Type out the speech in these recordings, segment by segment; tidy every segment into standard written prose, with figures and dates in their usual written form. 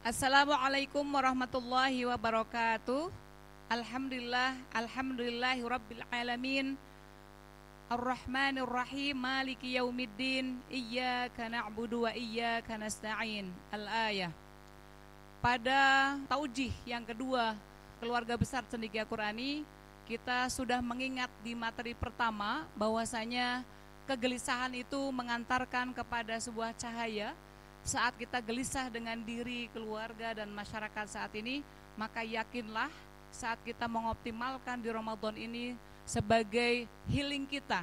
Assalamualaikum warahmatullahi wabarakatuh. Alhamdulillahi rabbil alamin. Ar-Rahmanir Rahim, Maliki yaumiddin. Iyyaka na'budu wa iyyaka nasta'in. Al-ayah. Pada taujih yang kedua keluarga besar Cendekia Qurani, kita sudah mengingat di materi pertama bahwasanya kegelisahan itu mengantarkan kepada sebuah cahaya. Saat kita gelisah dengan diri, keluarga, dan masyarakat saat ini, maka yakinlah saat kita mengoptimalkan di Ramadan ini sebagai healing kita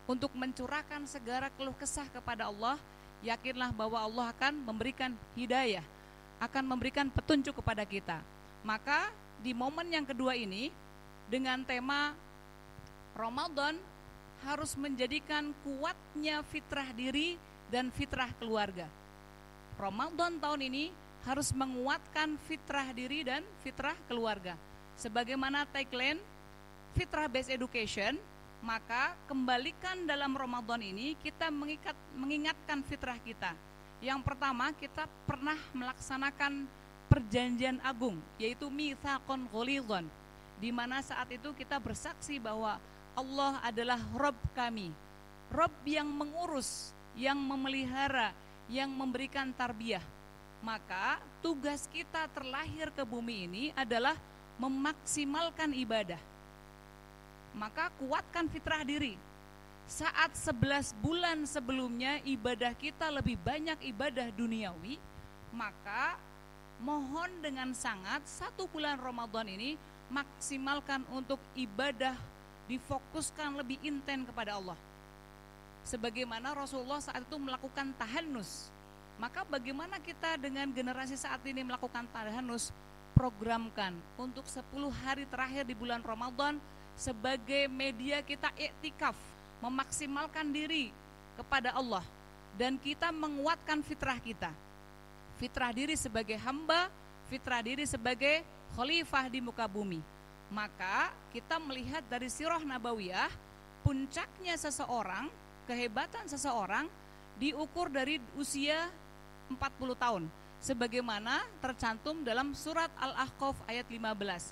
untuk mencurahkan segala keluh kesah kepada Allah, yakinlah bahwa Allah akan memberikan hidayah, akan memberikan petunjuk kepada kita. Maka di momen yang kedua ini, dengan tema Ramadan harus menjadikan kuatnya fitrah diri dan fitrah keluarga. Ramadan tahun ini harus menguatkan fitrah diri dan fitrah keluarga. Sebagaimana tagline Fitrah Based Education, maka kembalikan dalam Ramadan ini kita mengingatkan fitrah kita. Yang pertama, kita pernah melaksanakan perjanjian agung, yaitu mitsaqon ghalidhon, di mana saat itu kita bersaksi bahwa Allah adalah Rabb kami, Rabb yang mengurus, yang memelihara, yang memberikan tarbiyah. Maka tugas kita terlahir ke bumi ini adalah memaksimalkan ibadah. Maka kuatkan fitrah diri. Saat 11 bulan sebelumnya ibadah kita lebih banyak ibadah duniawi, maka mohon dengan sangat 1 bulan Ramadan ini maksimalkan untuk ibadah, difokuskan lebih intens kepada Allah. Sebagaimana Rasulullah saat itu melakukan tahannus, maka bagaimana kita dengan generasi saat ini melakukan tahannus? Programkan untuk 10 hari terakhir di bulan Ramadan sebagai media kita iktikaf, memaksimalkan diri kepada Allah, dan kita menguatkan fitrah kita, fitrah diri sebagai hamba, fitrah diri sebagai khalifah di muka bumi. Maka kita melihat dari sirah nabawiyah, puncaknya seseorang, kehebatan seseorang diukur dari usia 40 tahun sebagaimana tercantum dalam surat Al-Ahqaf ayat 15.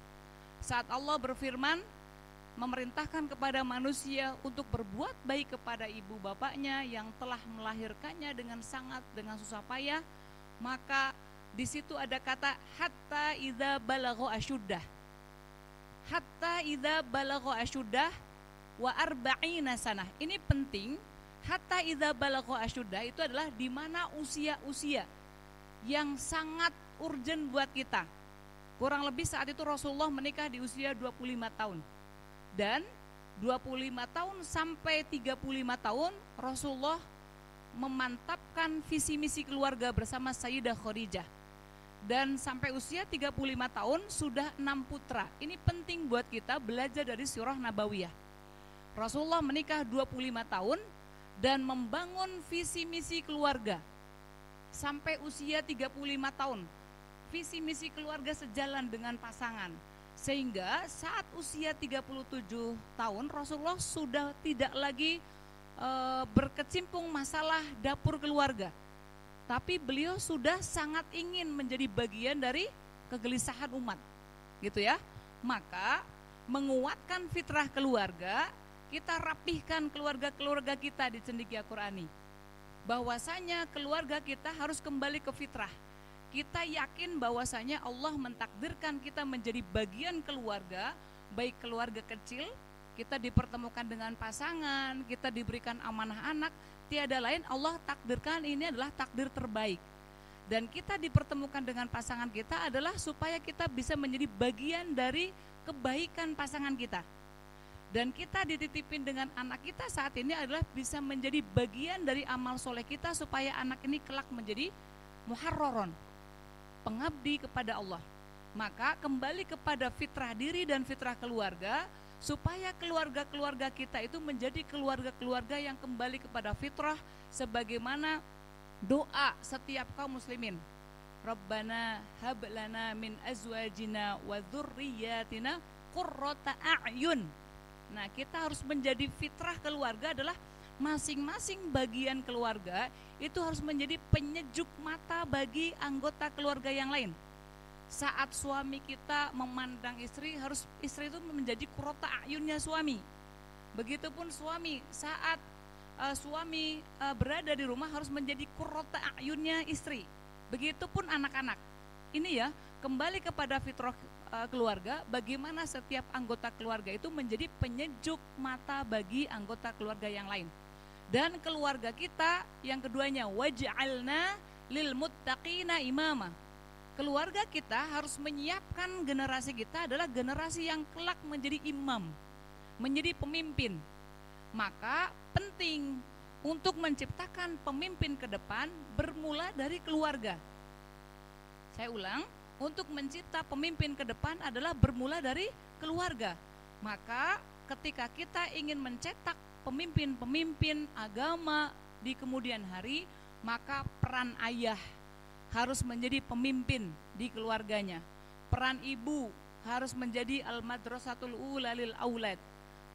Saat Allah berfirman memerintahkan kepada manusia untuk berbuat baik kepada ibu bapaknya yang telah melahirkannya dengan susah payah, maka di situ ada kata hatta idza balagha asyuddah. Hatta idza balagha asyuddah wa arba'ina sanah. Ini penting. Hatta idza balagha asyuddah itu adalah di mana usia-usia yang sangat urgent buat kita. Kurang lebih saat itu Rasulullah menikah di usia 25 tahun. Dan 25 tahun sampai 35 tahun Rasulullah memantapkan visi misi keluarga bersama Sayyidah Khadijah. Dan sampai usia 35 tahun sudah 6 putra. Ini penting buat kita belajar dari sirah nabawiyah. Rasulullah menikah 25 tahun dan membangun visi misi keluarga sampai usia 35 tahun. Visi misi keluarga sejalan dengan pasangan. Sehingga saat usia 37 tahun Rasulullah sudah tidak lagi berkecimpung masalah dapur keluarga. Tapi beliau sudah sangat ingin menjadi bagian dari kegelisahan umat. Gitu ya. Maka menguatkan fitrah keluarga, kita rapihkan keluarga-keluarga kita di Cendekia Qurani. Bahwasanya keluarga kita harus kembali ke fitrah. Kita yakin bahwasanya Allah mentakdirkan kita menjadi bagian keluarga, baik keluarga kecil, kita dipertemukan dengan pasangan, kita diberikan amanah anak, tiada lain Allah takdirkan ini adalah takdir terbaik. Dan kita dipertemukan dengan pasangan kita adalah supaya kita bisa menjadi bagian dari kebaikan pasangan kita. Dan kita dititipin dengan anak kita saat ini adalah bisa menjadi bagian dari amal soleh kita supaya anak ini kelak menjadi muharraron, pengabdi kepada Allah. Maka kembali kepada fitrah diri dan fitrah keluarga supaya keluarga-keluarga kita itu menjadi keluarga-keluarga yang kembali kepada fitrah sebagaimana doa setiap kaum muslimin. Rabbana hab lana min azwajina wa dzurriyyatina qurrata a'yun. Nah, kita harus menjadi fitrah keluarga adalah masing-masing bagian keluarga itu harus menjadi penyejuk mata bagi anggota keluarga yang lain. Saat suami kita memandang istri, harus istri itu menjadi qurrata a'yunnya suami. Begitupun suami, saat suami berada di rumah harus menjadi qurrata a'yunnya istri. Begitupun anak-anak. Ini ya, kembali kepada fitrah keluarga, bagaimana setiap anggota keluarga itu menjadi penyejuk mata bagi anggota keluarga yang lain. Dan keluarga kita yang keduanya, waj'alna lil muttaqina imama. Keluarga kita harus menyiapkan generasi kita adalah generasi yang kelak menjadi imam, menjadi pemimpin. Maka penting untuk menciptakan pemimpin ke depan bermula dari keluarga. Saya ulang, untuk mencipta pemimpin ke depan adalah bermula dari keluarga. Maka ketika kita ingin mencetak pemimpin-pemimpin agama di kemudian hari, maka peran ayah harus menjadi pemimpin di keluarganya. Peran ibu harus menjadi al-madrasatul ula lil aulad.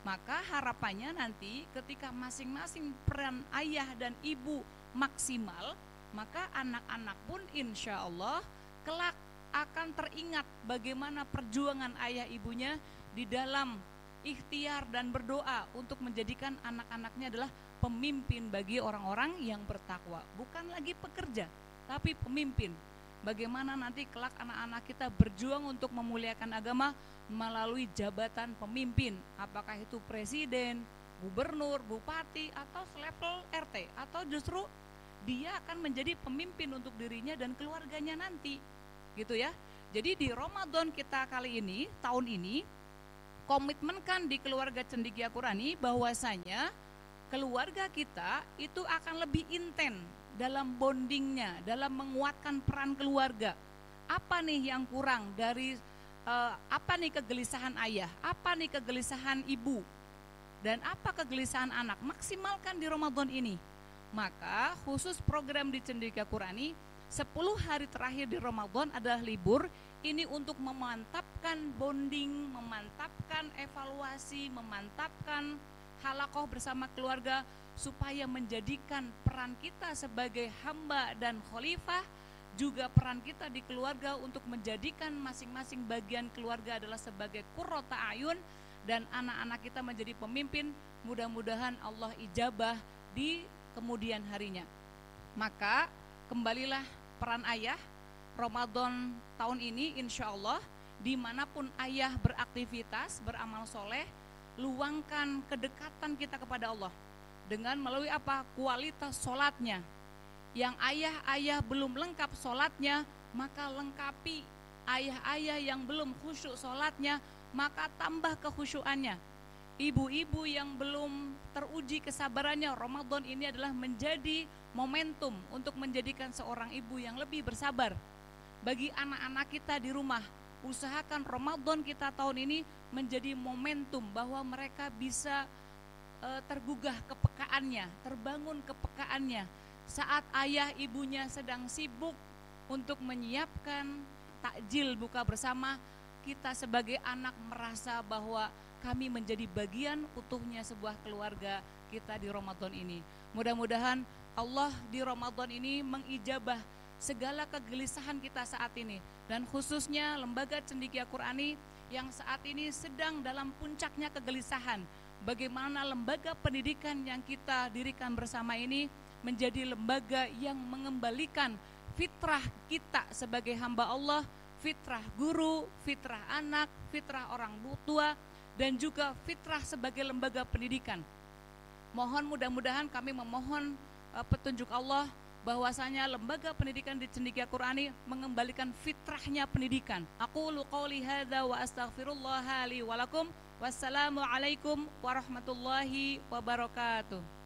Maka harapannya nanti ketika masing-masing peran ayah dan ibu maksimal, maka anak-anak pun insya Allah kelak akan teringat bagaimana perjuangan ayah ibunya di dalam ikhtiar dan berdoa untuk menjadikan anak-anaknya adalah pemimpin bagi orang-orang yang bertakwa. Bukan lagi pekerja, tapi pemimpin. Bagaimana nanti kelak anak-anak kita berjuang untuk memuliakan agama melalui jabatan pemimpin. Apakah itu presiden, gubernur, bupati, atau selevel RT. Atau justru dia akan menjadi pemimpin untuk dirinya dan keluarganya nanti. Gitu ya. Jadi di Ramadan kita kali ini, tahun ini, komitmenkan di keluarga Cendekia Qurani bahwasanya keluarga kita itu akan lebih intens dalam bondingnya, dalam menguatkan peran keluarga. Apa nih yang kurang dari apa nih kegelisahan ayah, apa nih kegelisahan ibu, dan apa kegelisahan anak, maksimalkan di Ramadan ini. Maka khusus program di Cendekia Qurani 10 hari terakhir di Ramadan adalah libur. Ini untuk memantapkan bonding, memantapkan evaluasi, memantapkan halaqah bersama keluarga supaya menjadikan peran kita sebagai hamba dan khalifah, juga peran kita di keluarga untuk menjadikan masing-masing bagian keluarga adalah sebagai qurrata ayun dan anak-anak kita menjadi pemimpin. Mudah-mudahan Allah ijabah di kemudian harinya. Maka kembalilah peran ayah. Ramadan tahun ini insya Allah dimanapun ayah beraktivitas, beramal soleh, luangkan kedekatan kita kepada Allah dengan melalui apa? Kualitas sholatnya. Yang ayah-ayah belum lengkap sholatnya, maka lengkapi. Ayah-ayah yang belum khusyuk sholatnya, maka tambah kekhusyuannya. Ibu-ibu yang belum teruji kesabarannya, Ramadan ini adalah menjadi momentum untuk menjadikan seorang ibu yang lebih bersabar. Bagi anak-anak kita di rumah, usahakan Ramadan kita tahun ini menjadi momentum bahwa mereka bisa tergugah kepekaannya, terbangun kepekaannya. Saat ayah ibunya sedang sibuk untuk menyiapkan takjil buka bersama, kita sebagai anak merasa bahwa kami menjadi bagian utuhnya sebuah keluarga kita di Ramadan ini. Mudah-mudahan Allah di Ramadan ini mengijabah segala kegelisahan kita saat ini, dan khususnya Lembaga Cendekia Qurani yang saat ini sedang dalam puncaknya kegelisahan. Bagaimana lembaga pendidikan yang kita dirikan bersama ini menjadi lembaga yang mengembalikan fitrah kita sebagai hamba Allah, fitrah guru, fitrah anak, fitrah orang tua, dan juga fitrah sebagai lembaga pendidikan. Mohon mudah-mudahan kami memohon petunjuk Allah bahwasanya lembaga pendidikan di Cendekia Qurani mengembalikan fitrahnya pendidikan. Aqulu qouli hadza wa astaghfirullah li wa lakum. Wassalamualaikum warahmatullahi wabarakatuh.